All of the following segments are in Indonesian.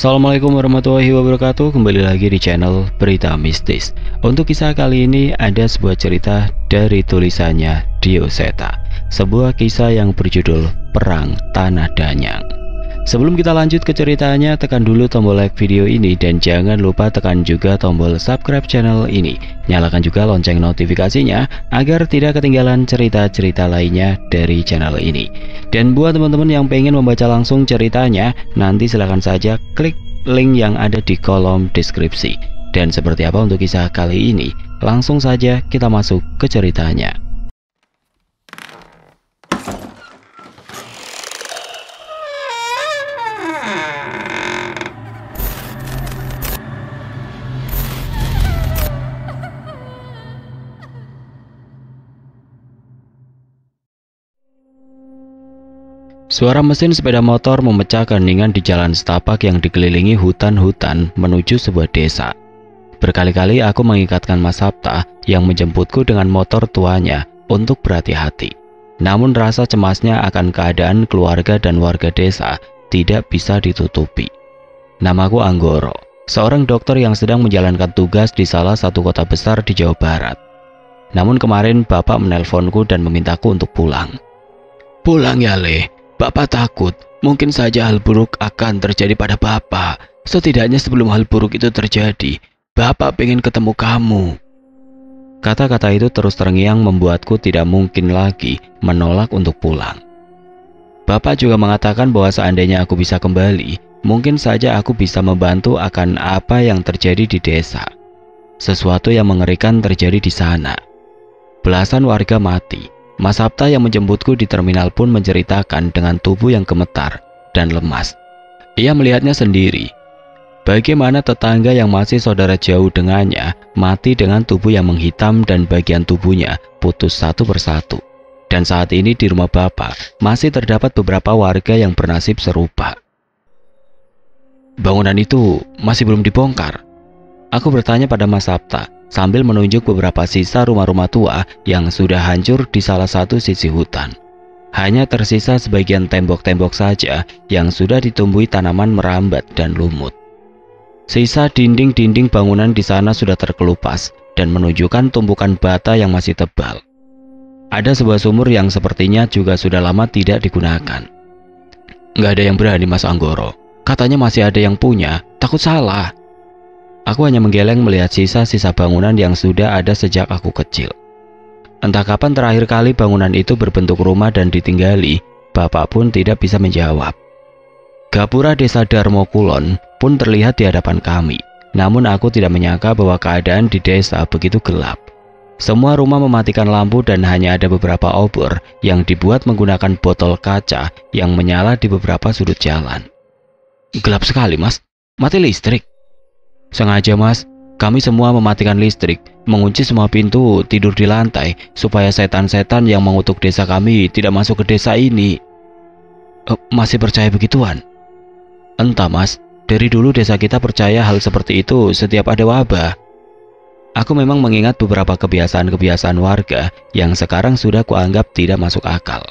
Assalamualaikum warahmatullahi wabarakatuh. Kembali lagi di channel Berita Mistis. Untuk kisah kali ini ada sebuah cerita dari tulisannya Dio Seta, sebuah kisah yang berjudul Perang Tanah Danyang. Sebelum kita lanjut ke ceritanya, tekan dulu tombol like video ini dan jangan lupa tekan juga tombol subscribe channel ini. Nyalakan juga lonceng notifikasinya agar tidak ketinggalan cerita-cerita lainnya dari channel ini. Dan buat teman-teman yang pengen membaca langsung ceritanya, nanti silahkan saja klik link yang ada di kolom deskripsi. Dan seperti apa untuk kisah kali ini? Langsung saja kita masuk ke ceritanya. Suara mesin sepeda motor memecah keheningan di jalan setapak yang dikelilingi hutan-hutan menuju sebuah desa. Berkali-kali aku mengikatkan Mas Sabta yang menjemputku dengan motor tuanya untuk berhati-hati. Namun rasa cemasnya akan keadaan keluarga dan warga desa tidak bisa ditutupi. Namaku Anggoro, seorang dokter yang sedang menjalankan tugas di salah satu kota besar di Jawa Barat. Namun kemarin bapak menelponku dan memintaku untuk pulang. Pulang ya Le. Bapak takut, mungkin saja hal buruk akan terjadi pada Bapak. Setidaknya sebelum hal buruk itu terjadi, Bapak pengen ketemu kamu. Kata-kata itu terus terngiang membuatku tidak mungkin lagi menolak untuk pulang. Bapak juga mengatakan bahwa seandainya aku bisa kembali, mungkin saja aku bisa membantu akan apa yang terjadi di desa. Sesuatu yang mengerikan terjadi di sana. Belasan warga mati. Mas Sabta yang menjemputku di terminal pun menceritakan dengan tubuh yang gemetar dan lemas. Ia melihatnya sendiri. Bagaimana tetangga yang masih saudara jauh dengannya mati dengan tubuh yang menghitam dan bagian tubuhnya putus satu persatu. Dan saat ini di rumah Bapak masih terdapat beberapa warga yang bernasib serupa. Bangunan itu masih belum dibongkar. Aku bertanya pada Mas Sabta sambil menunjuk beberapa sisa rumah-rumah tua yang sudah hancur di salah satu sisi hutan. Hanya tersisa sebagian tembok-tembok saja yang sudah ditumbuhi tanaman merambat dan lumut. Sisa dinding-dinding bangunan di sana sudah terkelupas dan menunjukkan tumpukan bata yang masih tebal. Ada sebuah sumur yang sepertinya juga sudah lama tidak digunakan. Nggak ada yang berani Mas Anggoro. Katanya masih ada yang punya, takut salah. Aku hanya menggeleng melihat sisa-sisa bangunan yang sudah ada sejak aku kecil. Entah kapan terakhir kali bangunan itu berbentuk rumah dan ditinggali, Bapak pun tidak bisa menjawab. Gapura desa Darmo Kulon pun terlihat di hadapan kami. Namun aku tidak menyangka bahwa keadaan di desa begitu gelap. Semua rumah mematikan lampu dan hanya ada beberapa obor yang dibuat menggunakan botol kaca yang menyala di beberapa sudut jalan. Gelap sekali Mas, mati listrik. Sengaja Mas, kami semua mematikan listrik, mengunci semua pintu, tidur di lantai, supaya setan-setan yang mengutuk desa kami tidak masuk ke desa ini. Masih percaya begituan? Entah Mas, dari dulu desa kita percaya hal seperti itu setiap ada wabah. Aku memang mengingat beberapa kebiasaan-kebiasaan warga yang sekarang sudah kuanggap tidak masuk akal.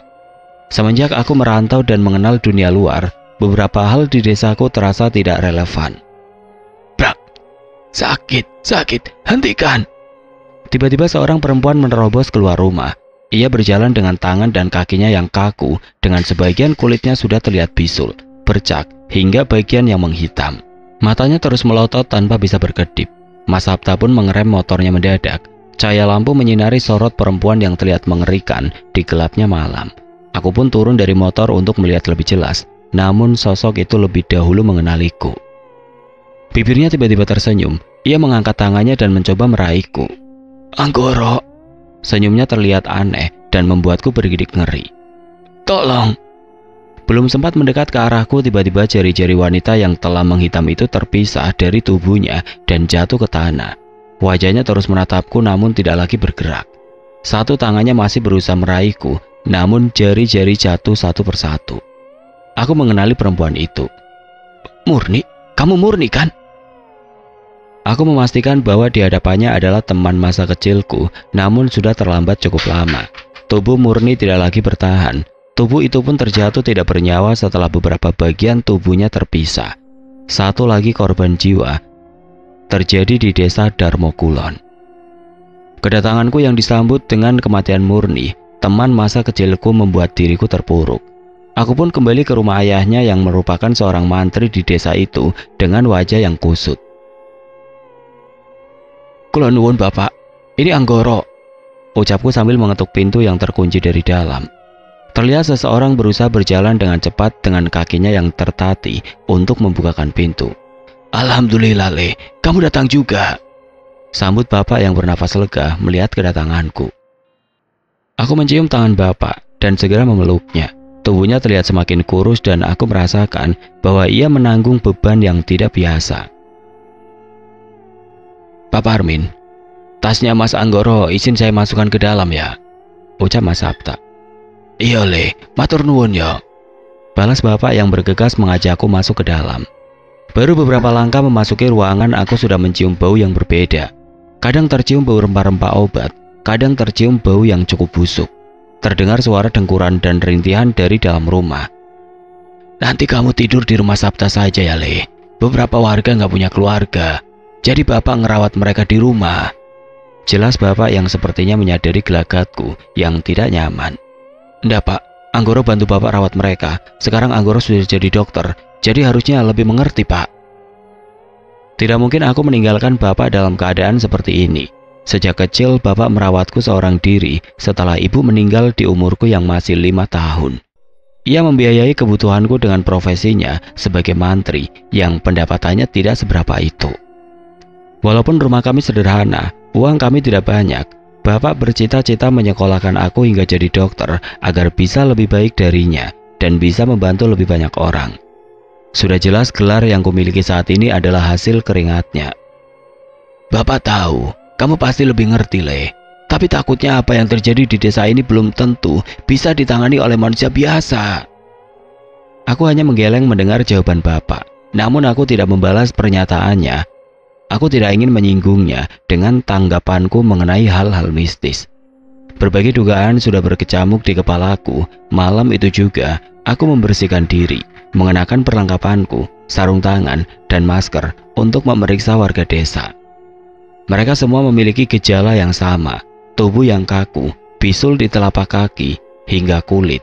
Semenjak aku merantau dan mengenal dunia luar, beberapa hal di desaku terasa tidak relevan. Sakit, hentikan. Tiba-tiba seorang perempuan menerobos keluar rumah. Ia berjalan dengan tangan dan kakinya yang kaku, dengan sebagian kulitnya sudah terlihat bisul, bercak, hingga bagian yang menghitam. Matanya terus melotot tanpa bisa berkedip. Mas Sabta pun mengerem motornya mendadak. Cahaya lampu menyinari sorot perempuan yang terlihat mengerikan di gelapnya malam. Aku pun turun dari motor untuk melihat lebih jelas, namun sosok itu lebih dahulu mengenaliku. Bibirnya tiba-tiba tersenyum. Ia mengangkat tangannya dan mencoba meraihku. Anggoro. Senyumnya terlihat aneh dan membuatku bergidik ngeri. Tolong. Belum sempat mendekat ke arahku, tiba-tiba jari-jari wanita yang telah menghitam itu terpisah dari tubuhnya dan jatuh ke tanah. Wajahnya terus menatapku namun tidak lagi bergerak. Satu tangannya masih berusaha meraihku, namun jari-jari jatuh satu persatu. Aku mengenali perempuan itu. Murni? Kamu Murni kan? Aku memastikan bahwa di hadapannya adalah teman masa kecilku, namun sudah terlambat cukup lama. Tubuh Murni tidak lagi bertahan. Tubuh itu pun terjatuh tidak bernyawa setelah beberapa bagian tubuhnya terpisah. Satu lagi korban jiwa terjadi di desa Darmo Kulon. Kedatanganku yang disambut dengan kematian murni, teman masa kecilku membuat diriku terpuruk. Aku pun kembali ke rumah ayahnya yang merupakan seorang mantri di desa itu dengan wajah yang kusut. "Kula nuwun Bapak, ini Anggoro," ucapku sambil mengetuk pintu yang terkunci dari dalam. Terlihat seseorang berusaha berjalan dengan cepat dengan kakinya yang tertatih untuk membukakan pintu. "Alhamdulillah, Le, kamu datang juga," sambut bapak yang bernafas lega melihat kedatanganku. Aku mencium tangan bapak dan segera memeluknya. Tubuhnya terlihat semakin kurus dan aku merasakan bahwa ia menanggung beban yang tidak biasa. "Pak Parmin, tasnya Mas Anggoro izin saya masukkan ke dalam ya," ucap Mas Sabta. "Iya Le, matur nuwun ya," balas bapak yang bergegas mengajakku masuk ke dalam. Baru beberapa langkah memasuki ruangan aku sudah mencium bau yang berbeda. Kadang tercium bau rempah-rempah obat, kadang tercium bau yang cukup busuk. Terdengar suara dengkuran dan rintihan dari dalam rumah. "Nanti kamu tidur di rumah Sabta saja ya Le. Beberapa warga nggak punya keluarga, jadi bapak ngerawat mereka di rumah," jelas bapak yang sepertinya menyadari gelagatku yang tidak nyaman. "Nggak Pak, Anggoro bantu bapak rawat mereka. Sekarang Anggoro sudah jadi dokter, jadi harusnya lebih mengerti Pak." Tidak mungkin aku meninggalkan bapak dalam keadaan seperti ini. Sejak kecil bapak merawatku seorang diri setelah ibu meninggal di umurku yang masih 5 tahun. Ia membiayai kebutuhanku dengan profesinya sebagai mantri yang pendapatannya tidak seberapa itu. Walaupun rumah kami sederhana, uang kami tidak banyak, bapak bercita-cita menyekolahkan aku hingga jadi dokter agar bisa lebih baik darinya dan bisa membantu lebih banyak orang. Sudah jelas gelar yang kumiliki saat ini adalah hasil keringatnya. "Bapak tahu, kamu pasti lebih ngerti Le. Tapi takutnya apa yang terjadi di desa ini belum tentu bisa ditangani oleh manusia biasa." Aku hanya menggeleng mendengar jawaban bapak. Namun aku tidak membalas pernyataannya. Aku tidak ingin menyinggungnya dengan tanggapanku mengenai hal-hal mistis. Berbagai dugaan sudah berkecamuk di kepalaku. Malam itu juga aku membersihkan diri, mengenakan perlengkapanku, sarung tangan, dan masker untuk memeriksa warga desa. Mereka semua memiliki gejala yang sama, tubuh yang kaku, bisul di telapak kaki, hingga kulit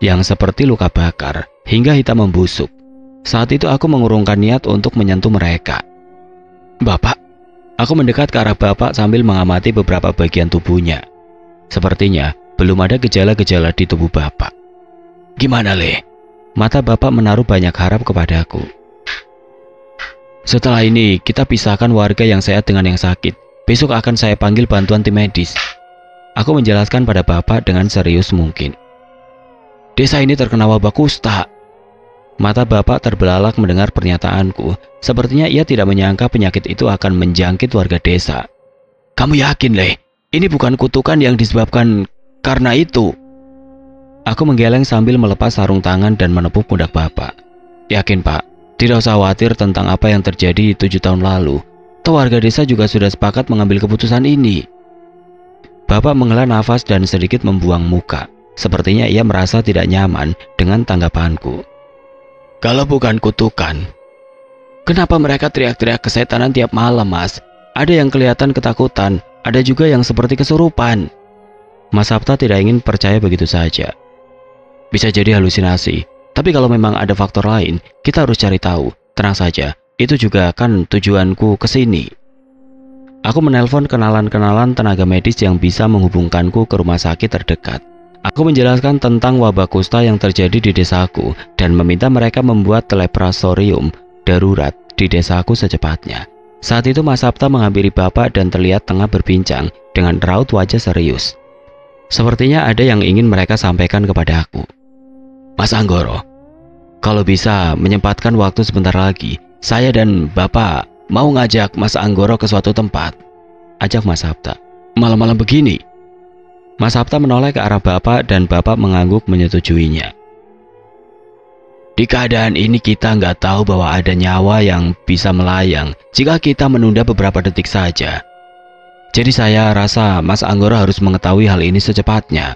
yang seperti luka bakar, hingga hitam membusuk. Saat itu aku mengurungkan niat untuk menyentuh mereka. "Bapak," aku mendekat ke arah bapak sambil mengamati beberapa bagian tubuhnya. Sepertinya belum ada gejala-gejala di tubuh bapak. "Gimana Le?" Mata bapak menaruh banyak harap kepadaku. "Setelah ini kita pisahkan warga yang sehat dengan yang sakit. Besok akan saya panggil bantuan tim medis." Aku menjelaskan pada bapak dengan serius mungkin. "Desa ini terkena wabah kusta." Mata bapak terbelalak mendengar pernyataanku. Sepertinya ia tidak menyangka penyakit itu akan menjangkit warga desa. "Kamu yakin Le? Ini bukan kutukan yang disebabkan karena itu?" Aku menggeleng sambil melepas sarung tangan dan menepuk pundak bapak. "Yakin Pak, tidak usah khawatir tentang apa yang terjadi 7 tahun lalu. Toh warga desa juga sudah sepakat mengambil keputusan ini." Bapak menghela nafas dan sedikit membuang muka. Sepertinya ia merasa tidak nyaman dengan tanggapanku. "Kalau bukan kutukan, kenapa mereka teriak-teriak kesetanan tiap malam Mas? Ada yang kelihatan ketakutan, ada juga yang seperti kesurupan." Mas Sabta tidak ingin percaya begitu saja. "Bisa jadi halusinasi, tapi kalau memang ada faktor lain, kita harus cari tahu. Tenang saja, itu juga kan tujuanku ke sini." Aku menelpon kenalan-kenalan tenaga medis yang bisa menghubungkanku ke rumah sakit terdekat. Aku menjelaskan tentang wabah kusta yang terjadi di desaku dan meminta mereka membuat leprosorium darurat di desaku secepatnya. Saat itu Mas Sabta menghampiri bapak dan terlihat tengah berbincang dengan raut wajah serius. Sepertinya ada yang ingin mereka sampaikan kepada aku. "Mas Anggoro, kalau bisa menyempatkan waktu sebentar lagi, saya dan bapak mau ngajak Mas Anggoro ke suatu tempat," ajak Mas Sabta. "Malam-malam begini?" Mas Sabta menoleh ke arah bapak dan bapak mengangguk menyetujuinya. "Di keadaan ini kita nggak tahu bahwa ada nyawa yang bisa melayang jika kita menunda beberapa detik saja. Jadi saya rasa Mas Anggoro harus mengetahui hal ini secepatnya,"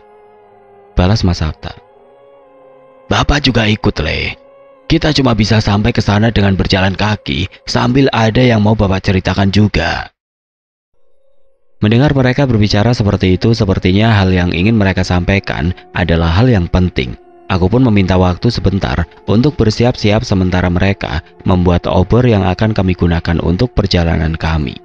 balas Mas Sabta. "Bapak juga ikut Le. Kita cuma bisa sampai ke sana dengan berjalan kaki, sambil ada yang mau Bapak ceritakan juga. Mendengar mereka berbicara seperti itu, sepertinya hal yang ingin mereka sampaikan adalah hal yang penting. Aku pun meminta waktu sebentar untuk bersiap-siap sementara mereka membuat obor yang akan kami gunakan untuk perjalanan kami.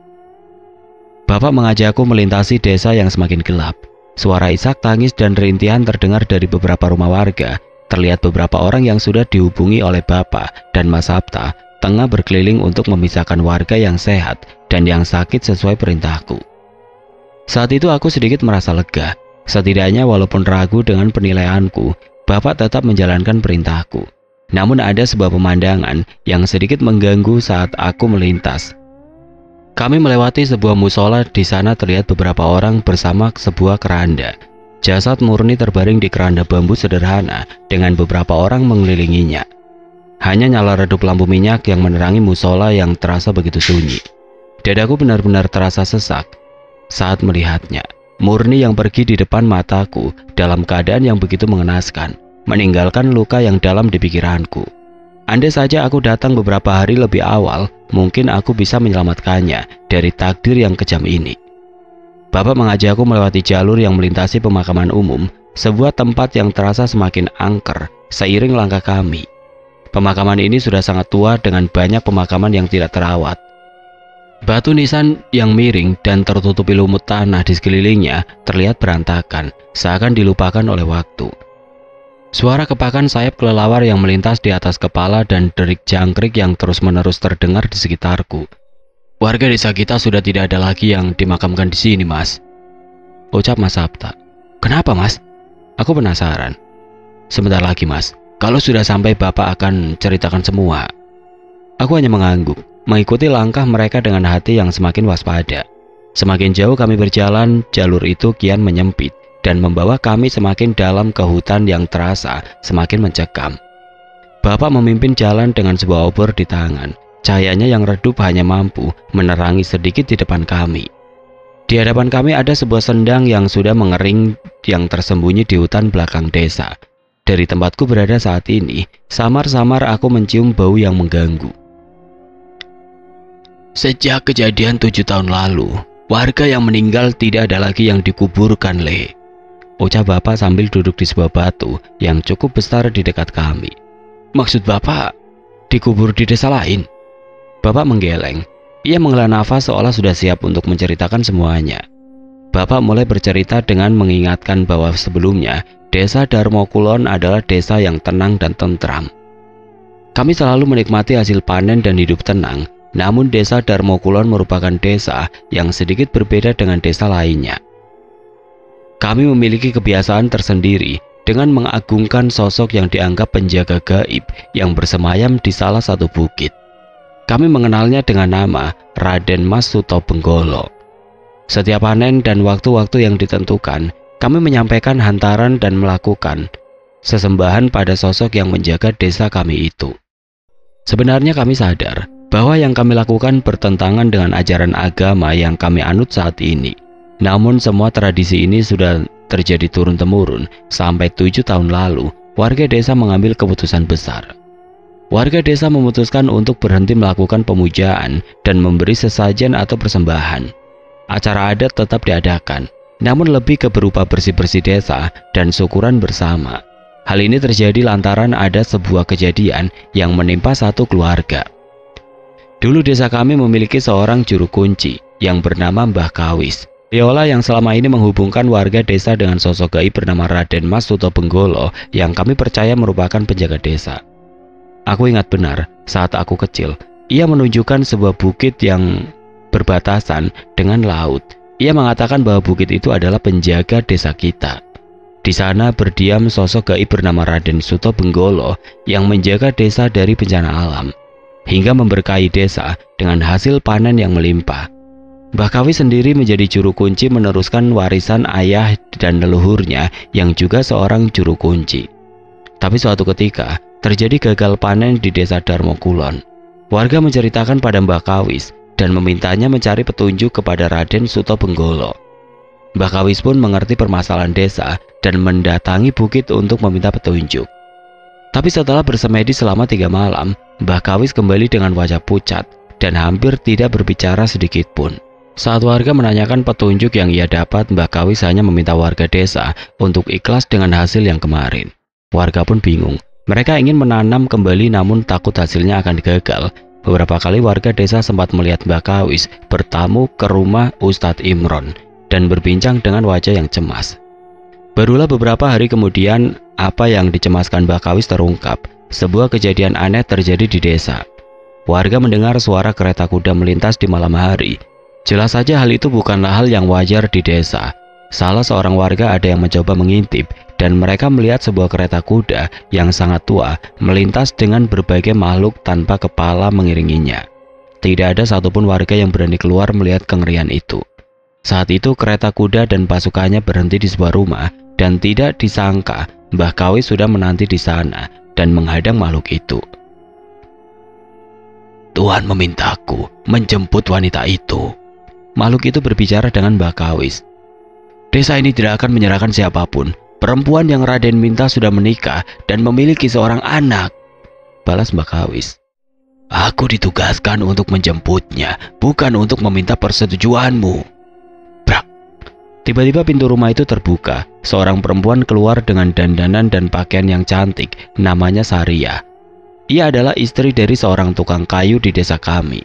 Bapak mengajakku melintasi desa yang semakin gelap. Suara isak tangis dan rintihan terdengar dari beberapa rumah warga. Terlihat beberapa orang yang sudah dihubungi oleh Bapak dan Mas Sabta tengah berkeliling untuk memisahkan warga yang sehat dan yang sakit sesuai perintahku. Saat itu aku sedikit merasa lega. Setidaknya walaupun ragu dengan penilaianku, Bapak tetap menjalankan perintahku. Namun ada sebuah pemandangan yang sedikit mengganggu saat aku melintas. Kami melewati sebuah musola. Di sana terlihat beberapa orang bersama sebuah keranda. Jasad murni terbaring di keranda bambu sederhana dengan beberapa orang mengelilinginya. Hanya nyala redup lampu minyak yang menerangi musola yang terasa begitu sunyi. Dadaku benar-benar terasa sesak saat melihatnya. Murni yang pergi di depan mataku dalam keadaan yang begitu mengenaskan, meninggalkan luka yang dalam di pikiranku. Andai saja aku datang beberapa hari lebih awal, mungkin aku bisa menyelamatkannya dari takdir yang kejam ini. Bapak mengajakku melewati jalur yang melintasi pemakaman umum, sebuah tempat yang terasa semakin angker seiring langkah kami. Pemakaman ini sudah sangat tua dengan banyak pemakaman yang tidak terawat. Batu nisan yang miring dan tertutupi lumut tanah di sekelilingnya terlihat berantakan, seakan dilupakan oleh waktu. Suara kepakan sayap kelelawar yang melintas di atas kepala dan derik jangkrik yang terus-menerus terdengar di sekitarku. Warga desa kita sudah tidak ada lagi yang dimakamkan di sini, Mas, ucap Mas Sabta. Kenapa, Mas? Aku penasaran. Sebentar lagi, Mas. Kalau sudah sampai Bapak akan ceritakan semua. Aku hanya mengangguk, mengikuti langkah mereka dengan hati yang semakin waspada. Semakin jauh kami berjalan, jalur itu kian menyempit dan membawa kami semakin dalam ke hutan yang terasa semakin mencekam. Bapak memimpin jalan dengan sebuah obor di tangan. Cahayanya yang redup hanya mampu menerangi sedikit di depan kami. Di hadapan kami ada sebuah sendang yang sudah mengering yang tersembunyi di hutan belakang desa. Dari tempatku berada saat ini, samar-samar aku mencium bau yang mengganggu. Sejak kejadian 7 tahun lalu, warga yang meninggal tidak ada lagi yang dikuburkan, Le, ucap Bapak sambil duduk di sebuah batu yang cukup besar di dekat kami. Maksud Bapak, dikubur di desa lain? Bapak menggeleng. Ia menghela nafas seolah sudah siap untuk menceritakan semuanya. Bapak mulai bercerita dengan mengingatkan bahwa sebelumnya desa Darmokulon adalah desa yang tenang dan tentram. Kami selalu menikmati hasil panen dan hidup tenang, namun desa Darmokulon merupakan desa yang sedikit berbeda dengan desa lainnya. Kami memiliki kebiasaan tersendiri dengan mengagungkan sosok yang dianggap penjaga gaib yang bersemayam di salah satu bukit. Kami mengenalnya dengan nama Raden Mas Sutobenggolo. Setiap panen dan waktu-waktu yang ditentukan, kami menyampaikan hantaran dan melakukan sesembahan pada sosok yang menjaga desa kami itu. Sebenarnya kami sadar bahwa yang kami lakukan bertentangan dengan ajaran agama yang kami anut saat ini. Namun semua tradisi ini sudah terjadi turun-temurun sampai 7 tahun lalu. Warga desa mengambil keputusan besar. Warga desa memutuskan untuk berhenti melakukan pemujaan dan memberi sesajen atau persembahan. Acara adat tetap diadakan, namun lebih ke berupa bersih-bersih desa dan syukuran bersama. Hal ini terjadi lantaran ada sebuah kejadian yang menimpa satu keluarga. Dulu desa kami memiliki seorang juru kunci yang bernama Mbah Kawis. Diolah yang selama ini menghubungkan warga desa dengan sosok gaib bernama Raden Mas Sutobenggolo yang kami percaya merupakan penjaga desa. Aku ingat benar, saat aku kecil, ia menunjukkan sebuah bukit yang berbatasan dengan laut. Ia mengatakan bahwa bukit itu adalah penjaga desa kita. Di sana berdiam sosok gaib bernama Raden Sutobenggolo yang menjaga desa dari bencana alam, hingga memberkahi desa dengan hasil panen yang melimpah. Mbah Kawi sendiri menjadi juru kunci meneruskan warisan ayah dan leluhurnya yang juga seorang juru kunci. Tapi suatu ketika, terjadi gagal panen di desa Darmokulon. Warga menceritakan pada Mbah Kawis dan memintanya mencari petunjuk kepada Raden Sutobenggolo. Mbah Kawis pun mengerti permasalahan desa dan mendatangi bukit untuk meminta petunjuk. Tapi setelah bersemedi selama 3 malam, Mbah Kawis kembali dengan wajah pucat dan hampir tidak berbicara sedikit pun. Saat warga menanyakan petunjuk yang ia dapat, Mbah Kawis hanya meminta warga desa untuk ikhlas dengan hasil yang kemarin. Warga pun bingung. Mereka ingin menanam kembali namun takut hasilnya akan gagal. Beberapa kali warga desa sempat melihat Mbah Kawis bertamu ke rumah Ustadz Imron dan berbincang dengan wajah yang cemas. Barulah beberapa hari kemudian, apa yang dicemaskan Mbah Kawis terungkap. Sebuah kejadian aneh terjadi di desa. Warga mendengar suara kereta kuda melintas di malam hari. Jelas saja hal itu bukanlah hal yang wajar di desa. Salah seorang warga ada yang mencoba mengintip, dan mereka melihat sebuah kereta kuda yang sangat tua melintas dengan berbagai makhluk tanpa kepala mengiringinya. Tidak ada satupun warga yang berani keluar melihat kengerian itu. Saat itu kereta kuda dan pasukannya berhenti di sebuah rumah, dan tidak disangka Mbah Kawis sudah menanti di sana dan menghadang makhluk itu. "Tuhan memintaku menjemput wanita itu." Makhluk itu berbicara dengan Mbah Kawis. "Desa ini tidak akan menyerahkan siapapun. Perempuan yang Raden minta sudah menikah dan memiliki seorang anak," balas Mbah Kawis. "Aku ditugaskan untuk menjemputnya, bukan untuk meminta persetujuanmu." Brak. Tiba-tiba pintu rumah itu terbuka. Seorang perempuan keluar dengan dandanan dan pakaian yang cantik, namanya Saria. Ia adalah istri dari seorang tukang kayu di desa kami.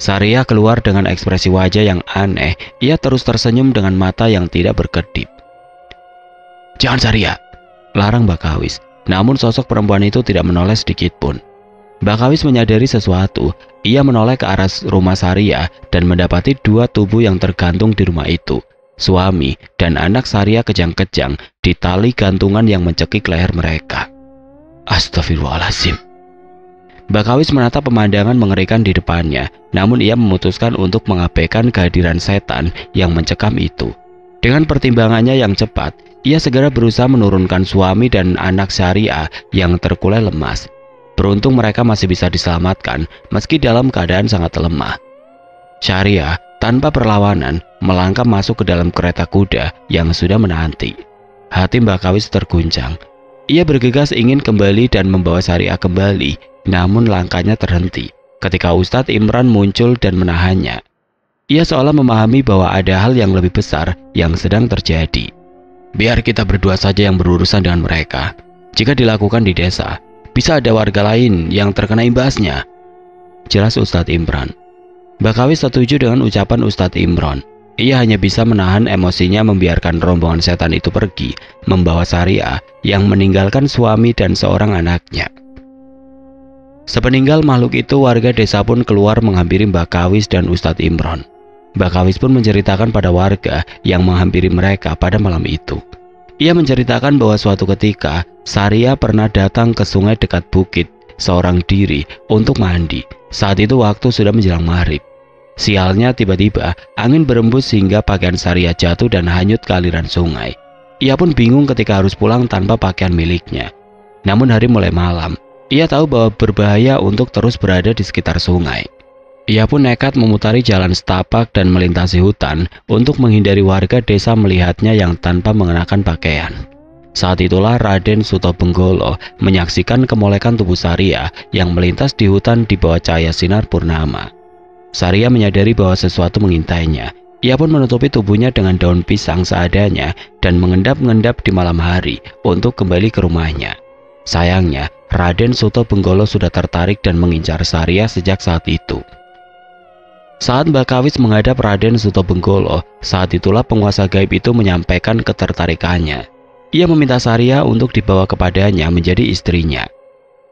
Saria keluar dengan ekspresi wajah yang aneh. Ia terus tersenyum dengan mata yang tidak berkedip. "Jangan, Saria," larang Mbah Kawis. Namun sosok perempuan itu tidak menoleh sedikit pun. Mbah Kawis menyadari sesuatu. Ia menoleh ke arah rumah Saria dan mendapati 2 tubuh yang tergantung di rumah itu. Suami dan anak Saria kejang-kejang di tali gantungan yang mencekik leher mereka. Astagfirullahaladzim. Mbah Kawis menatap pemandangan mengerikan di depannya, namun ia memutuskan untuk mengabaikan kehadiran setan yang mencekam itu. Dengan pertimbangannya yang cepat, ia segera berusaha menurunkan suami dan anak Saria yang terkulai lemas. Beruntung mereka masih bisa diselamatkan meski dalam keadaan sangat lemah. Saria tanpa perlawanan melangkah masuk ke dalam kereta kuda yang sudah menanti. Hati Mbah Kawis terguncang. Ia bergegas ingin kembali dan membawa Saria kembali, namun langkahnya terhenti ketika Ustadz Imran muncul dan menahannya. Ia seolah memahami bahwa ada hal yang lebih besar yang sedang terjadi. "Biar kita berdua saja yang berurusan dengan mereka. Jika dilakukan di desa, bisa ada warga lain yang terkena imbasnya," jelas Ustadz Imran. Mbah Kawis setuju dengan ucapan Ustadz Imran. Ia hanya bisa menahan emosinya membiarkan rombongan setan itu pergi, membawa Saria yang meninggalkan suami dan seorang anaknya. Sepeninggal makhluk itu, warga desa pun keluar menghampiri Mbah Kawis dan Ustadz Imran. Mbah Kawis pun menceritakan pada warga yang menghampiri mereka pada malam itu. Ia menceritakan bahwa suatu ketika Saria pernah datang ke sungai dekat bukit seorang diri untuk mandi. Saat itu waktu sudah menjelang maghrib. Sialnya tiba-tiba angin berembus sehingga pakaian Saria jatuh dan hanyut ke aliran sungai. Ia pun bingung ketika harus pulang tanpa pakaian miliknya. Namun hari mulai malam. Ia tahu bahwa berbahaya untuk terus berada di sekitar sungai. Ia pun nekat memutari jalan setapak dan melintasi hutan untuk menghindari warga desa melihatnya yang tanpa mengenakan pakaian. Saat itulah Raden Sutobenggolo menyaksikan kemolekan tubuh Saria yang melintas di hutan di bawah cahaya sinar purnama. Saria menyadari bahwa sesuatu mengintainya. Ia pun menutupi tubuhnya dengan daun pisang seadanya dan mengendap-endap di malam hari untuk kembali ke rumahnya. Sayangnya, Raden Sutobenggolo sudah tertarik dan mengincar Saria sejak saat itu. Saat Mbah Kawis menghadap Raden Sutobenggolo, saat itulah penguasa gaib itu menyampaikan ketertarikannya. Ia meminta Saria untuk dibawa kepadanya menjadi istrinya.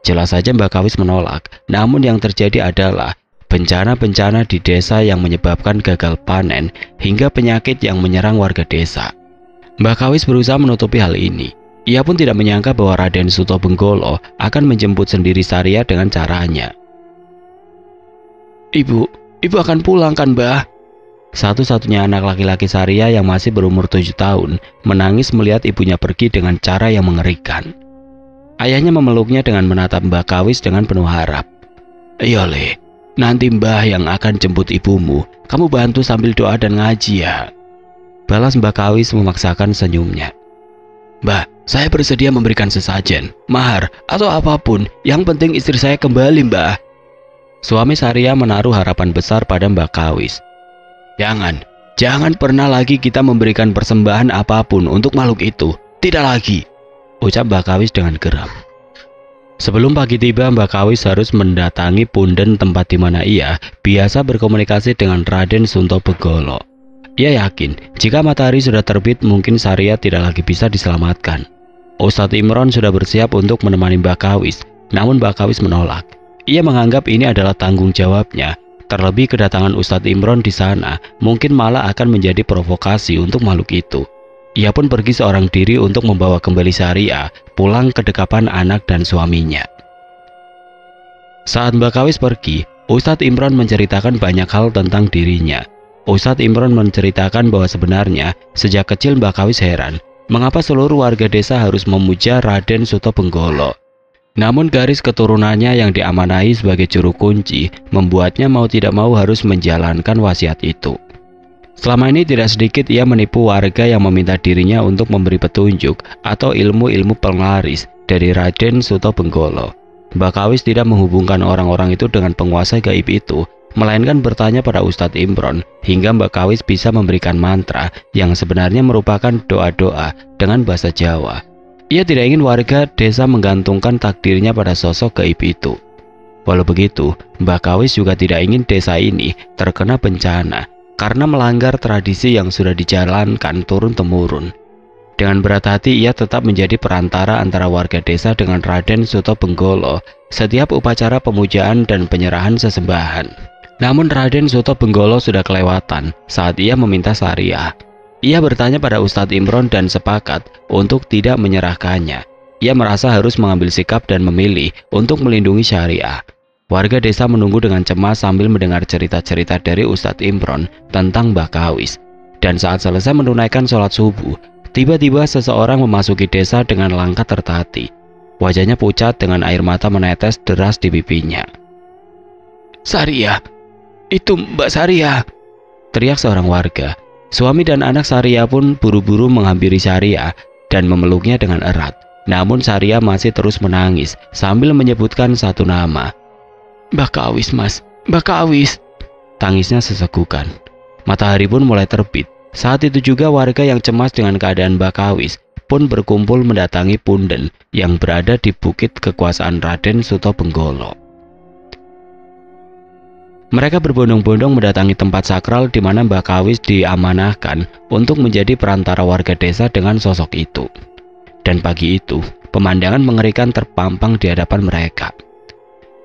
Jelas saja Mbah Kawis menolak, namun yang terjadi adalah bencana-bencana di desa yang menyebabkan gagal panen hingga penyakit yang menyerang warga desa. Mbah Kawis berusaha menutupi hal ini. Ia pun tidak menyangka bahwa Raden Sutobenggolo akan menjemput sendiri Saria dengan caranya. Ibu akan pulang kan, Mbah?" Satu-satunya anak laki-laki Saria yang masih berumur 7 tahun menangis melihat ibunya pergi dengan cara yang mengerikan. Ayahnya memeluknya dengan menatap Mbah Kawis dengan penuh harap. "Iya, Le, nanti Mbah yang akan jemput ibumu. Kamu bantu sambil doa dan ngaji ya," balas Mbah Kawis memaksakan senyumnya. Mbah, saya bersedia memberikan sesajen, mahar, atau apapun. Yang penting istri saya kembali, Mbah. Suami Saria menaruh harapan besar pada Mbak Kawis. Jangan pernah lagi kita memberikan persembahan apapun untuk makhluk itu. Tidak lagi, ucap Mbak Kawis dengan geram. Sebelum pagi tiba, Mbak Kawis harus mendatangi punden tempat di mana ia biasa berkomunikasi dengan Raden Sunto Begolo. Ia yakin jika matahari sudah terbit mungkin Saria tidak lagi bisa diselamatkan. Ustadz Imron sudah bersiap untuk menemani Mbak Kawis, namun Mbak Kawis menolak. Ia menganggap ini adalah tanggung jawabnya. Terlebih kedatangan Ustadz Imron di sana mungkin malah akan menjadi provokasi untuk makhluk itu. Ia pun pergi seorang diri untuk membawa kembali Saria pulang ke dekapan anak dan suaminya. Saat Mbak Kawis pergi, Ustadz Imron menceritakan banyak hal tentang dirinya. Ustadz Imron menceritakan bahwa sebenarnya sejak kecil Mbak Kawis heran mengapa seluruh warga desa harus memuja Raden Sunto Begolo. Namun garis keturunannya yang diamanahi sebagai juru kunci membuatnya mau tidak mau harus menjalankan wasiat itu. Selama ini tidak sedikit ia menipu warga yang meminta dirinya untuk memberi petunjuk atau ilmu-ilmu penglaris dari Raden Sunto Begolo. Mbak Kawis tidak menghubungkan orang-orang itu dengan penguasa gaib itu, melainkan bertanya pada Ustadz Imron hingga Mbak Kawis bisa memberikan mantra yang sebenarnya merupakan doa-doa dengan bahasa Jawa. Ia tidak ingin warga desa menggantungkan takdirnya pada sosok gaib itu. Walau begitu, Mbak Kawis juga tidak ingin desa ini terkena bencana karena melanggar tradisi yang sudah dijalankan turun-temurun. Dengan berat hati ia tetap menjadi perantara antara warga desa dengan Raden Sunto Begolo setiap upacara pemujaan dan penyerahan sesembahan. Namun Raden Sunto Begolo sudah kelewatan saat ia meminta Saria. Ia bertanya pada Ustadz Imron dan sepakat untuk tidak menyerahkannya. Ia merasa harus mengambil sikap dan memilih untuk melindungi syariah. Warga desa menunggu dengan cemas sambil mendengar cerita-cerita dari Ustadz Imron tentang Mbak Kawis. Dan saat selesai menunaikan sholat subuh, tiba-tiba seseorang memasuki desa dengan langkah tertati. Wajahnya pucat dengan air mata menetes deras di pipinya. "Saria, itu Mbak Saria!" teriak seorang warga. Suami dan anak Saria pun buru-buru menghampiri Saria dan memeluknya dengan erat. Namun Saria masih terus menangis sambil menyebutkan satu nama. "Mbak Kawis, Mas, Mbak Kawis!" Tangisnya sesegukan. Matahari pun mulai terbit. Saat itu juga warga yang cemas dengan keadaan Mbak Kawis pun berkumpul mendatangi punden yang berada di bukit kekuasaan Raden Sunto Begolo. Mereka berbondong-bondong mendatangi tempat sakral di mana Mbak Kawis diamanahkan untuk menjadi perantara warga desa dengan sosok itu. Dan pagi itu, pemandangan mengerikan terpampang di hadapan mereka.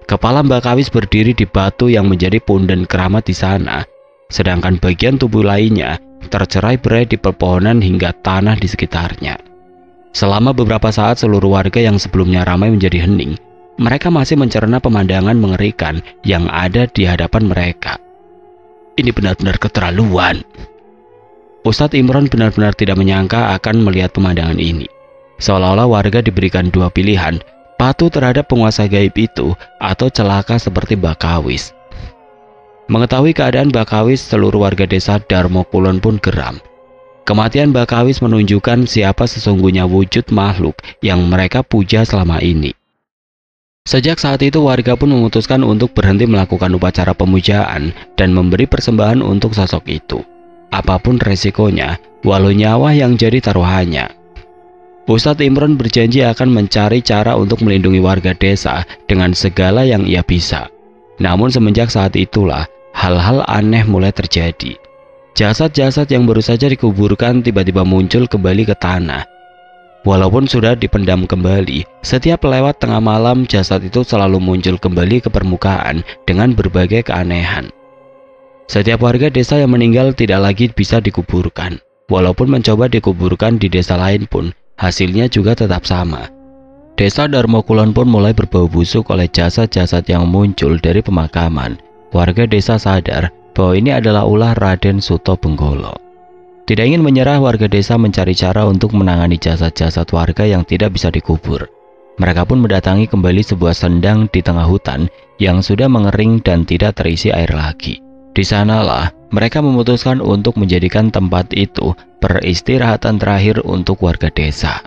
Kepala Mbak Kawis berdiri di batu yang menjadi punden keramat di sana, sedangkan bagian tubuh lainnya tercerai-berai di pepohonan hingga tanah di sekitarnya. Selama beberapa saat seluruh warga yang sebelumnya ramai menjadi hening. Mereka masih mencerna pemandangan mengerikan yang ada di hadapan mereka. Ini benar-benar keterlaluan. Ustadz Imron benar-benar tidak menyangka akan melihat pemandangan ini. Seolah-olah warga diberikan dua pilihan, patuh terhadap penguasa gaib itu atau celaka seperti Mbak Kawis. Mengetahui keadaan Mbak Kawis, seluruh warga desa Darmo Kulon pun geram. Kematian Mbak Kawis menunjukkan siapa sesungguhnya wujud makhluk yang mereka puja selama ini. Sejak saat itu warga pun memutuskan untuk berhenti melakukan upacara pemujaan dan memberi persembahan untuk sosok itu. Apapun resikonya, walau nyawa yang jadi taruhannya. Ustadz Imron berjanji akan mencari cara untuk melindungi warga desa dengan segala yang ia bisa. Namun semenjak saat itulah, hal-hal aneh mulai terjadi. Jasad-jasad yang baru saja dikuburkan tiba-tiba muncul kembali ke tanah. Walaupun sudah dipendam kembali, setiap lewat tengah malam jasad itu selalu muncul kembali ke permukaan dengan berbagai keanehan. Setiap warga desa yang meninggal tidak lagi bisa dikuburkan. Walaupun mencoba dikuburkan di desa lain pun, hasilnya juga tetap sama. Desa Darmo Kulon pun mulai berbau busuk oleh jasad-jasad yang muncul dari pemakaman. Warga desa sadar bahwa ini adalah ulah Raden Sunto Begolo. Tidak ingin menyerah, warga desa mencari cara untuk menangani jasad-jasad warga yang tidak bisa dikubur. Mereka pun mendatangi kembali sebuah sendang di tengah hutan yang sudah mengering dan tidak terisi air lagi. Di sanalah mereka memutuskan untuk menjadikan tempat itu peristirahatan terakhir untuk warga desa.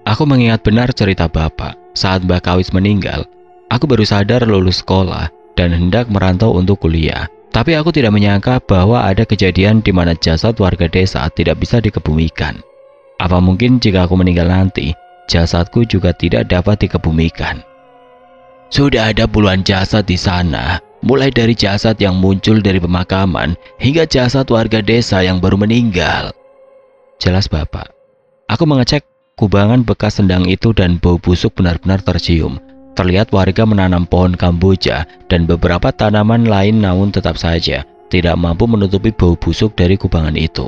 Aku mengingat benar cerita bapak. Saat Mbah Kawis meninggal, aku baru sadar lulus sekolah dan hendak merantau untuk kuliah. Tapi aku tidak menyangka bahwa ada kejadian di mana jasad warga desa tidak bisa dikebumikan. Apa mungkin jika aku meninggal nanti, jasadku juga tidak dapat dikebumikan? Sudah ada puluhan jasad di sana, mulai dari jasad yang muncul dari pemakaman hingga jasad warga desa yang baru meninggal. Jelas bapak. Aku mengecek kubangan bekas sendang itu dan bau busuk benar-benar tercium. Terlihat warga menanam pohon kamboja dan beberapa tanaman lain, namun tetap saja tidak mampu menutupi bau busuk dari kubangan itu.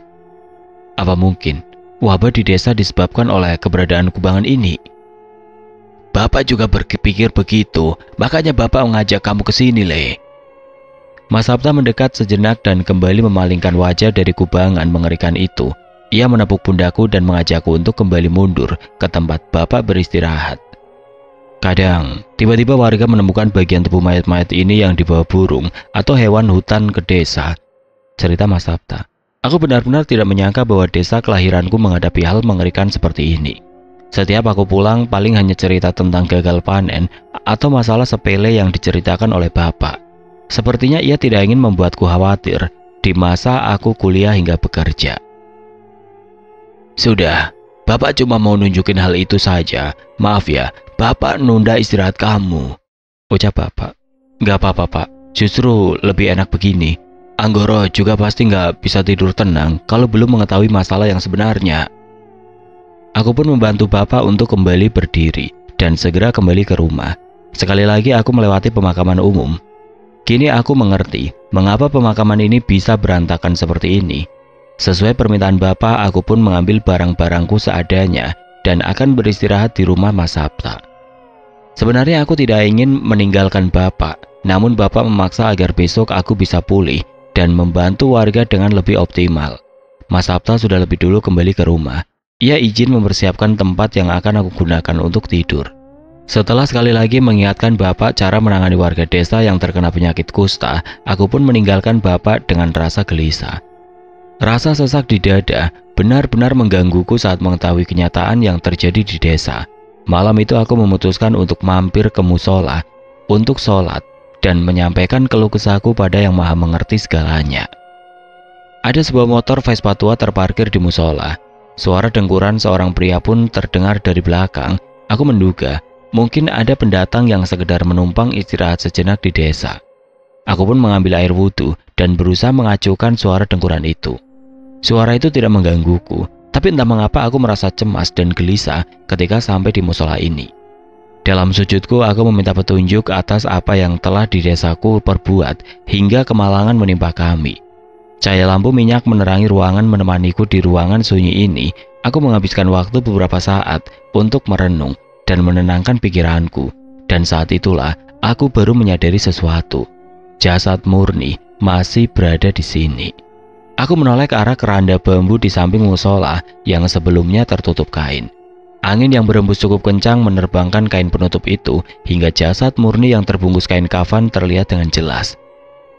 Apa mungkin wabah di desa disebabkan oleh keberadaan kubangan ini? Bapak juga berpikir begitu, makanya Bapak mengajak kamu ke sini, Le. Mas Sabta mendekat sejenak dan kembali memalingkan wajah dari kubangan mengerikan itu. Ia menepuk pundakku dan mengajakku untuk kembali mundur ke tempat Bapak beristirahat. Kadang, tiba-tiba warga menemukan bagian tubuh mayat-mayat ini yang dibawa burung atau hewan hutan ke desa. Cerita Mas Sabta. Aku benar-benar tidak menyangka bahwa desa kelahiranku menghadapi hal mengerikan seperti ini. Setiap aku pulang paling hanya cerita tentang gagal panen atau masalah sepele yang diceritakan oleh bapak. Sepertinya ia tidak ingin membuatku khawatir di masa aku kuliah hingga bekerja. Sudah, Bapak cuma mau nunjukin hal itu saja. Maaf ya, Bapak nunda istirahat kamu. Ucap Bapak. Gak apa-apa Pak, justru lebih enak begini. Anggoro juga pasti gak bisa tidur tenang kalau belum mengetahui masalah yang sebenarnya. Aku pun membantu Bapak untuk kembali berdiri dan segera kembali ke rumah. Sekali lagi aku melewati pemakaman umum. Kini aku mengerti mengapa pemakaman ini bisa berantakan seperti ini. Sesuai permintaan Bapak, aku pun mengambil barang-barangku seadanya dan akan beristirahat di rumah Mas Sabta. Sebenarnya aku tidak ingin meninggalkan Bapak, namun Bapak memaksa agar besok aku bisa pulih dan membantu warga dengan lebih optimal. Mas Sabta sudah lebih dulu kembali ke rumah. Ia izin mempersiapkan tempat yang akan aku gunakan untuk tidur. Setelah sekali lagi mengingatkan Bapak cara menangani warga desa yang terkena penyakit kusta, aku pun meninggalkan Bapak dengan rasa gelisah. Rasa sesak di dada benar-benar menggangguku saat mengetahui kenyataan yang terjadi di desa. Malam itu aku memutuskan untuk mampir ke musola untuk sholat dan menyampaikan keluh kesahku pada Yang Maha Mengerti segalanya. Ada sebuah motor Vespa tua terparkir di musola. Suara dengkuran seorang pria pun terdengar dari belakang. Aku menduga mungkin ada pendatang yang sekedar menumpang istirahat sejenak di desa. Aku pun mengambil air wudhu dan berusaha mengacuhkan suara dengkuran itu. Suara itu tidak menggangguku, tapi entah mengapa aku merasa cemas dan gelisah ketika sampai di musola ini. Dalam sujudku, aku meminta petunjuk atas apa yang telah di desaku perbuat hingga kemalangan menimpa kami. Cahaya lampu minyak menerangi ruangan menemaniku di ruangan sunyi ini. Aku menghabiskan waktu beberapa saat untuk merenung dan menenangkan pikiranku. Dan saat itulah aku baru menyadari sesuatu. Jasad Murni masih berada di sini. Aku menoleh ke arah keranda bambu di samping musola yang sebelumnya tertutup kain. Angin yang berembus cukup kencang menerbangkan kain penutup itu hingga jasad Murni yang terbungkus kain kafan terlihat dengan jelas.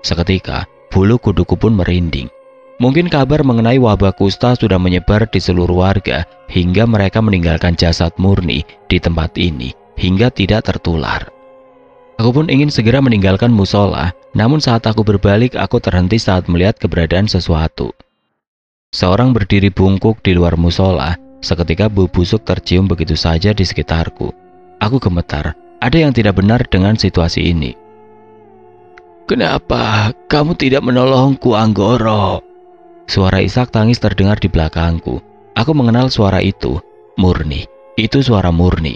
Seketika, bulu kuduku pun merinding. Mungkin kabar mengenai wabah kusta sudah menyebar di seluruh warga hingga mereka meninggalkan jasad Murni di tempat ini hingga tidak tertular. Aku pun ingin segera meninggalkan musola, namun saat aku berbalik, aku terhenti saat melihat keberadaan sesuatu. Seorang berdiri bungkuk di luar musola. Seketika bau busuk tercium begitu saja di sekitarku. Aku gemetar, ada yang tidak benar dengan situasi ini. Kenapa kamu tidak menolongku, Anggoro? Suara isak tangis terdengar di belakangku. Aku mengenal suara itu, Murni. Itu suara Murni.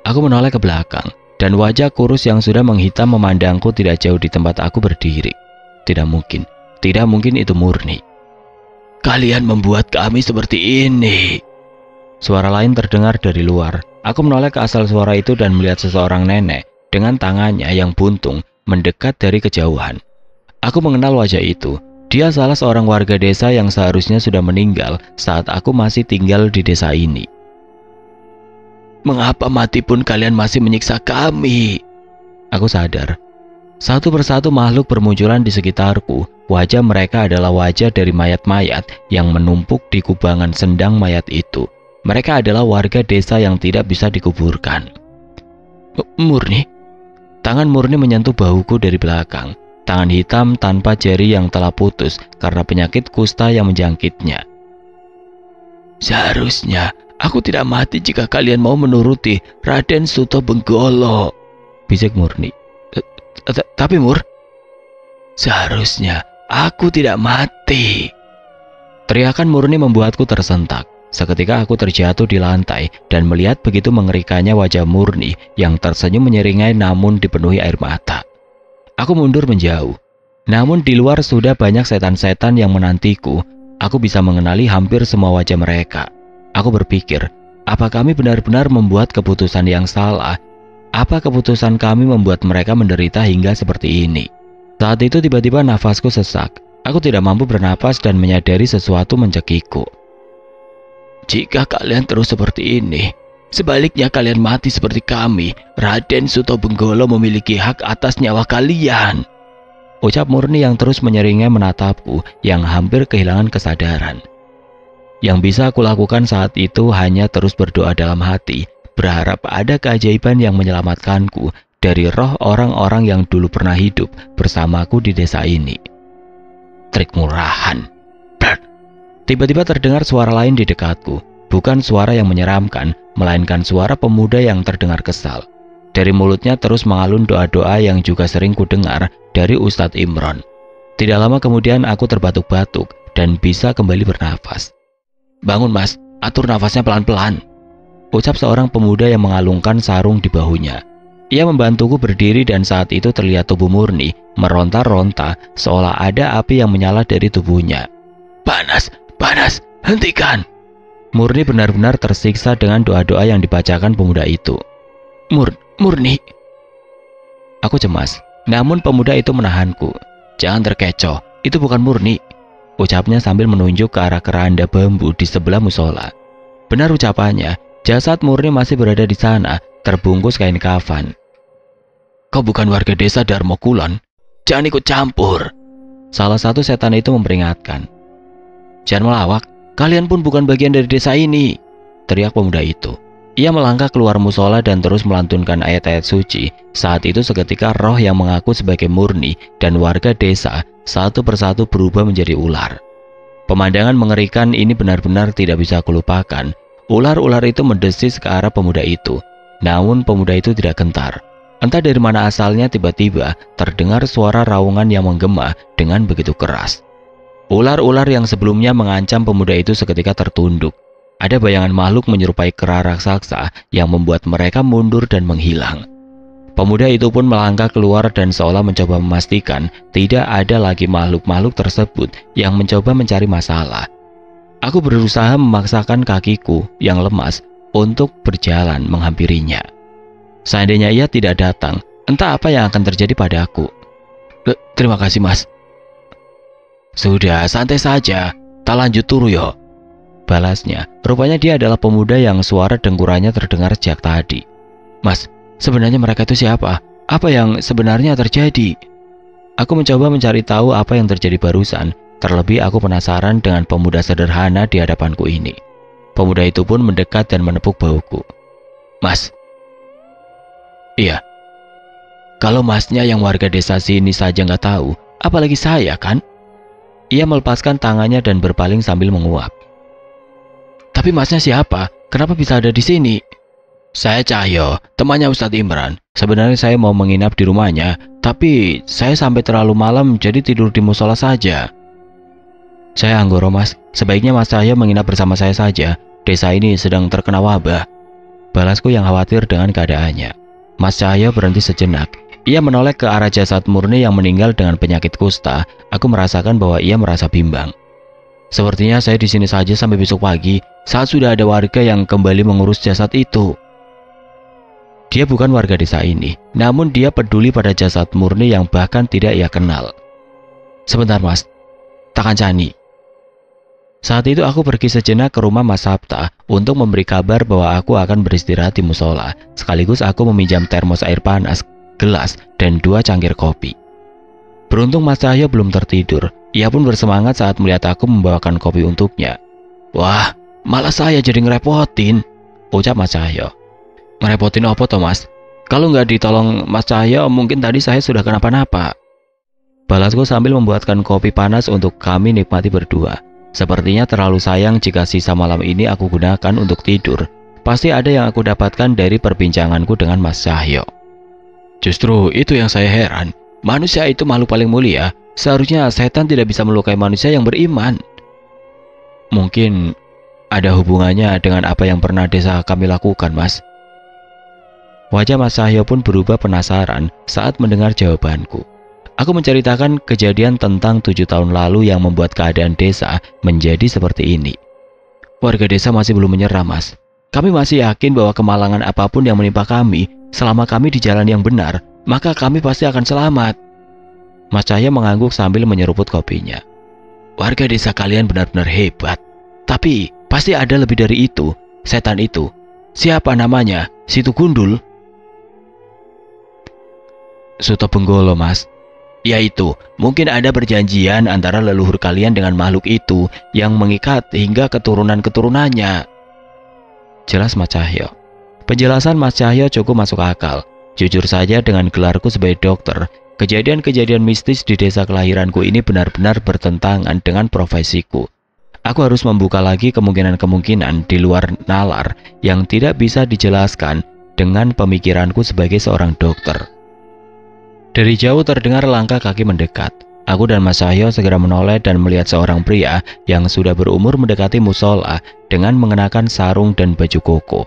Aku menoleh ke belakang. Dan wajah kurus yang sudah menghitam memandangku tidak jauh di tempat aku berdiri. Tidak mungkin itu Murni. Kalian membuat kami seperti ini. Suara lain terdengar dari luar. Aku menoleh ke asal suara itu dan melihat seseorang nenek dengan tangannya yang buntung mendekat dari kejauhan. Aku mengenal wajah itu. Dia salah seorang warga desa yang seharusnya sudah meninggal saat aku masih tinggal di desa ini. Mengapa mati pun kalian masih menyiksa kami? Aku sadar. Satu persatu makhluk bermunculan di sekitarku. Wajah mereka adalah wajah dari mayat-mayat yang menumpuk di kubangan sendang mayat itu. Mereka adalah warga desa yang tidak bisa dikuburkan. Murni? Tangan Murni menyentuh bahuku dari belakang. Tangan hitam tanpa jari yang telah putus karena penyakit kusta yang menjangkitnya. Seharusnya aku tidak mati jika kalian mau menuruti Raden Sutobenggolo, bisik Murni. Tapi Mur, seharusnya aku tidak mati. Teriakan Murni membuatku tersentak. Seketika aku terjatuh di lantai dan melihat begitu mengerikannya wajah Murni yang tersenyum menyeringai namun dipenuhi air mata. Aku mundur menjauh. Namun di luar sudah banyak setan-setan yang menantiku. Aku bisa mengenali hampir semua wajah mereka. Aku berpikir, apa kami benar-benar membuat keputusan yang salah? Apa keputusan kami membuat mereka menderita hingga seperti ini? Saat itu tiba-tiba nafasku sesak. Aku tidak mampu bernapas dan menyadari sesuatu mencekikku. Jika kalian terus seperti ini, sebaliknya kalian mati seperti kami. Raden Sutobenggolo memiliki hak atas nyawa kalian, ucap Murni yang terus menyeringai menatapku yang hampir kehilangan kesadaran. Yang bisa aku lakukan saat itu hanya terus berdoa dalam hati, berharap ada keajaiban yang menyelamatkanku dari roh orang-orang yang dulu pernah hidup bersamaku di desa ini. Trik murahan. Tiba-tiba terdengar suara lain di dekatku. Bukan suara yang menyeramkan, melainkan suara pemuda yang terdengar kesal. Dari mulutnya terus mengalun doa-doa yang juga sering kudengar dari Ustadz Imron. Tidak lama kemudian aku terbatuk-batuk dan bisa kembali bernafas. Bangun mas, atur nafasnya pelan-pelan, ucap seorang pemuda yang mengalungkan sarung di bahunya. Ia membantuku berdiri dan saat itu terlihat tubuh Murni meronta-ronta seolah ada api yang menyala dari tubuhnya. Panas, panas, hentikan. Murni benar-benar tersiksa dengan doa-doa yang dibacakan pemuda itu. Murni. Aku cemas, namun pemuda itu menahanku. Jangan terkecoh, itu bukan Murni, ucapnya sambil menunjuk ke arah keranda bambu di sebelah musola. Benar ucapannya, jasad Murni masih berada di sana, terbungkus kain kafan. Kau bukan warga desa Darmo Kulon, jangan ikut campur. Salah satu setan itu memperingatkan. Jangan melawak, kalian pun bukan bagian dari desa ini, teriak pemuda itu. Ia melangkah keluar musola dan terus melantunkan ayat-ayat suci. Saat itu seketika roh yang mengaku sebagai Murni dan warga desa satu persatu berubah menjadi ular. Pemandangan mengerikan ini benar-benar tidak bisa kulupakan. Ular-ular itu mendesis ke arah pemuda itu. Namun pemuda itu tidak gentar. Entah dari mana asalnya tiba-tiba terdengar suara raungan yang menggema dengan begitu keras. Ular-ular yang sebelumnya mengancam pemuda itu seketika tertunduk. Ada bayangan makhluk menyerupai kera raksasa yang membuat mereka mundur dan menghilang. Pemuda itu pun melangkah keluar dan seolah mencoba memastikan tidak ada lagi makhluk-makhluk tersebut yang mencoba mencari masalah. Aku berusaha memaksakan kakiku yang lemas untuk berjalan menghampirinya. Seandainya ia tidak datang, entah apa yang akan terjadi padaku. Terima kasih mas. Sudah, santai saja, tak lanjut turu yo, balasnya. Rupanya dia adalah pemuda yang suara dengkurannya terdengar sejak tadi. Mas, sebenarnya mereka itu siapa? Apa yang sebenarnya terjadi? Aku mencoba mencari tahu apa yang terjadi barusan. Terlebih aku penasaran dengan pemuda sederhana di hadapanku ini. Pemuda itu pun mendekat dan menepuk bahuku. Mas. Iya. Kalau masnya yang warga desa sini saja nggak tahu, apalagi saya kan? Ia melepaskan tangannya dan berpaling sambil menguap. Tapi masnya siapa? Kenapa bisa ada di sini? Saya Cahyo, temannya Ustadz Imran. Sebenarnya saya mau menginap di rumahnya, tapi saya sampai terlalu malam jadi tidur di musola saja. Saya Anggoro mas, sebaiknya mas Cahyo menginap bersama saya saja. Desa ini sedang terkena wabah, balasku yang khawatir dengan keadaannya. Mas Cahyo berhenti sejenak. Ia menoleh ke arah jasad Murni yang meninggal dengan penyakit kusta. Aku merasakan bahwa ia merasa bimbang. Sepertinya saya di sini saja sampai besok pagi, saat sudah ada warga yang kembali mengurus jasad itu. Dia bukan warga desa ini, namun dia peduli pada jasad Murni yang bahkan tidak ia kenal. Sebentar mas, tak kancani. Saat itu aku pergi sejenak ke rumah Mas Sabta untuk memberi kabar bahwa aku akan beristirahat di musola. Sekaligus aku meminjam termos air panas, gelas, dan 2 cangkir kopi. Beruntung Mas Cahyo belum tertidur. Ia pun bersemangat saat melihat aku membawakan kopi untuknya. Wah, Malah saya jadi ngerepotin, ucap Mas Cahyo. Ngerepotin apa toh Mas? Kalau nggak ditolong Mas Cahyo, mungkin tadi saya sudah kenapa-napa. Balasku sambil membuatkan kopi panas untuk kami nikmati berdua. Sepertinya terlalu sayang jika sisa malam ini aku gunakan untuk tidur. Pasti ada yang aku dapatkan dari perbincanganku dengan Mas Cahyo. Justru itu yang saya heran. Manusia itu makhluk paling mulia. Seharusnya setan tidak bisa melukai manusia yang beriman. Mungkin ada hubungannya dengan apa yang pernah desa kami lakukan, Mas. Wajah Mas Cahyo pun berubah penasaran saat mendengar jawabanku. Aku menceritakan kejadian tentang 7 tahun lalu yang membuat keadaan desa menjadi seperti ini. Warga desa masih belum menyerah, Mas. Kami masih yakin bahwa kemalangan apapun yang menimpa kami, selama kami di jalan yang benar, maka kami pasti akan selamat. Mas Cahyo mengangguk sambil menyeruput kopinya. Warga desa kalian benar-benar hebat. Tapi pasti ada lebih dari itu. Setan itu, siapa namanya? Situ Gundul? Suto Benggolo, Mas. Yaitu, mungkin ada perjanjian antara leluhur kalian dengan makhluk itu yang mengikat hingga keturunan-keturunannya. Jelas Mas Cahyo. Penjelasan Mas Cahyo cukup masuk akal. Jujur saja dengan gelarku sebagai dokter, kejadian-kejadian mistis di desa kelahiranku ini benar-benar bertentangan dengan profesiku. Aku harus membuka lagi kemungkinan-kemungkinan di luar nalar yang tidak bisa dijelaskan dengan pemikiranku sebagai seorang dokter. Dari jauh terdengar langkah kaki mendekat. Aku dan Mas Cahyo segera menoleh dan melihat seorang pria yang sudah berumur mendekati musola dengan mengenakan sarung dan baju koko.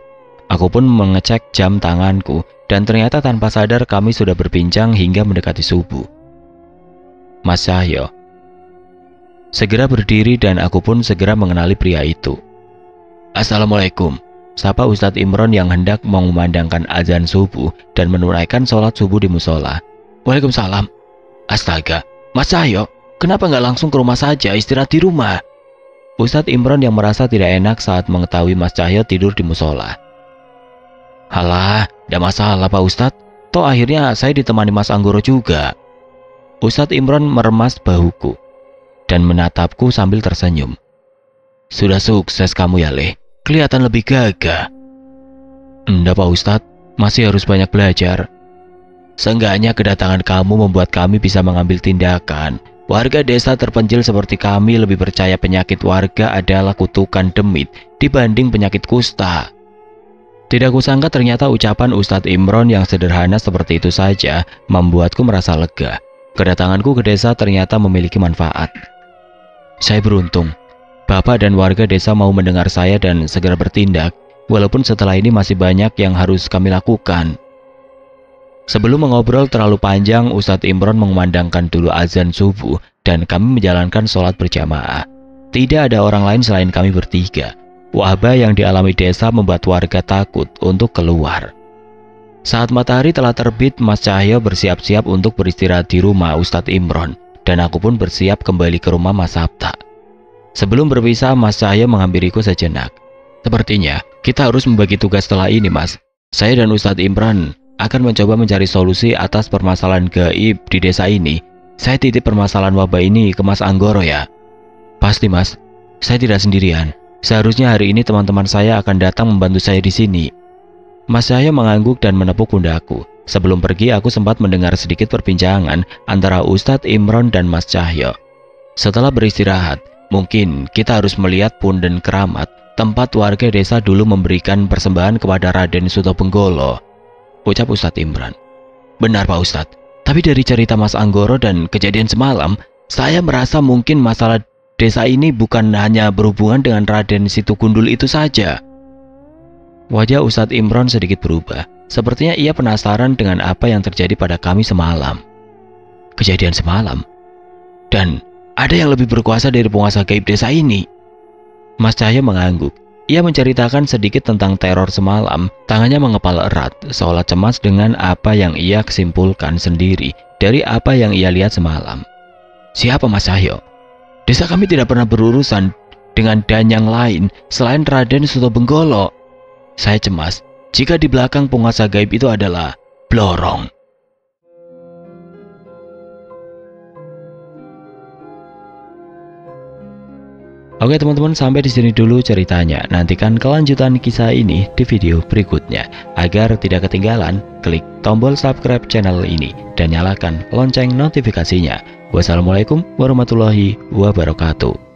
Aku pun mengecek jam tanganku dan ternyata tanpa sadar kami sudah berbincang hingga mendekati subuh. Mas Cahyo segera berdiri dan aku pun segera mengenali pria itu. Assalamualaikum, sapa Ustadz Imron yang hendak mengumandangkan azan subuh dan menunaikan sholat subuh di musola. Waalaikumsalam. Astaga, Mas Cahyo, kenapa nggak langsung ke rumah saja, istirahat di rumah? Ustadz Imron yang merasa tidak enak saat mengetahui Mas Cahyo tidur di musola. Halah, tidak masalah Pak Ustadz, toh akhirnya saya ditemani Mas Anggoro juga. Ustadz Imron meremas bahuku dan menatapku sambil tersenyum. Sudah sukses kamu ya, Leh. Kelihatan lebih gagah. Enggak Pak Ustadz, masih harus banyak belajar. Seenggaknya kedatangan kamu membuat kami bisa mengambil tindakan. Warga desa terpencil seperti kami lebih percaya penyakit warga adalah kutukan demit dibanding penyakit kusta. Tidak kusangka ternyata ucapan Ustadz Imron yang sederhana seperti itu saja membuatku merasa lega. Kedatanganku ke desa ternyata memiliki manfaat. Saya beruntung. Bapak dan warga desa mau mendengar saya dan segera bertindak, walaupun setelah ini masih banyak yang harus kami lakukan. Sebelum mengobrol terlalu panjang, Ustadz Imron mengumandangkan dulu azan subuh dan kami menjalankan sholat berjamaah. Tidak ada orang lain selain kami bertiga. Wabah yang dialami desa membuat warga takut untuk keluar. Saat matahari telah terbit, Mas Cahyo bersiap-siap untuk beristirahat di rumah Ustadz Imron dan aku pun bersiap kembali ke rumah Mas Sabta. Sebelum berpisah, Mas Cahyo menghampiriku sejenak. Sepertinya kita harus membagi tugas setelah ini, Mas. Saya dan Ustadz Imron akan mencoba mencari solusi atas permasalahan gaib di desa ini. Saya titip permasalahan wabah ini ke Mas Anggoro ya. Pasti Mas, saya tidak sendirian. Seharusnya hari ini teman-teman saya akan datang membantu saya di sini. Mas Cahyo mengangguk dan menepuk pundakku. Sebelum pergi aku sempat mendengar sedikit perbincangan antara Ustadz Imron dan Mas Cahyo. Setelah beristirahat, mungkin kita harus melihat punden keramat tempat warga desa dulu memberikan persembahan kepada Raden Suto Benggolo, ucap Ustadz Imron. Benar Pak Ustadz, tapi dari cerita Mas Anggoro dan kejadian semalam, saya merasa mungkin masalah desa ini bukan hanya berhubungan dengan Raden Situ Gundul itu saja. Wajah Ustadz Imron sedikit berubah. Sepertinya ia penasaran dengan apa yang terjadi pada kami semalam. Kejadian semalam? Dan ada yang lebih berkuasa dari penguasa gaib desa ini? Mas Cahyo mengangguk. Ia menceritakan sedikit tentang teror semalam. Tangannya mengepal erat, seolah cemas dengan apa yang ia kesimpulkan sendiri dari apa yang ia lihat semalam. Siapa Mas Cahyo? Desa kami tidak pernah berurusan dengan danyang lain selain Raden Suto Benggolo. Saya cemas jika di belakang penguasa gaib itu adalah Blorong. Oke teman-teman, sampai di sini dulu ceritanya. Nantikan kelanjutan kisah ini di video berikutnya. Agar tidak ketinggalan, klik tombol subscribe channel ini dan nyalakan lonceng notifikasinya. Wassalamualaikum warahmatullahi wabarakatuh.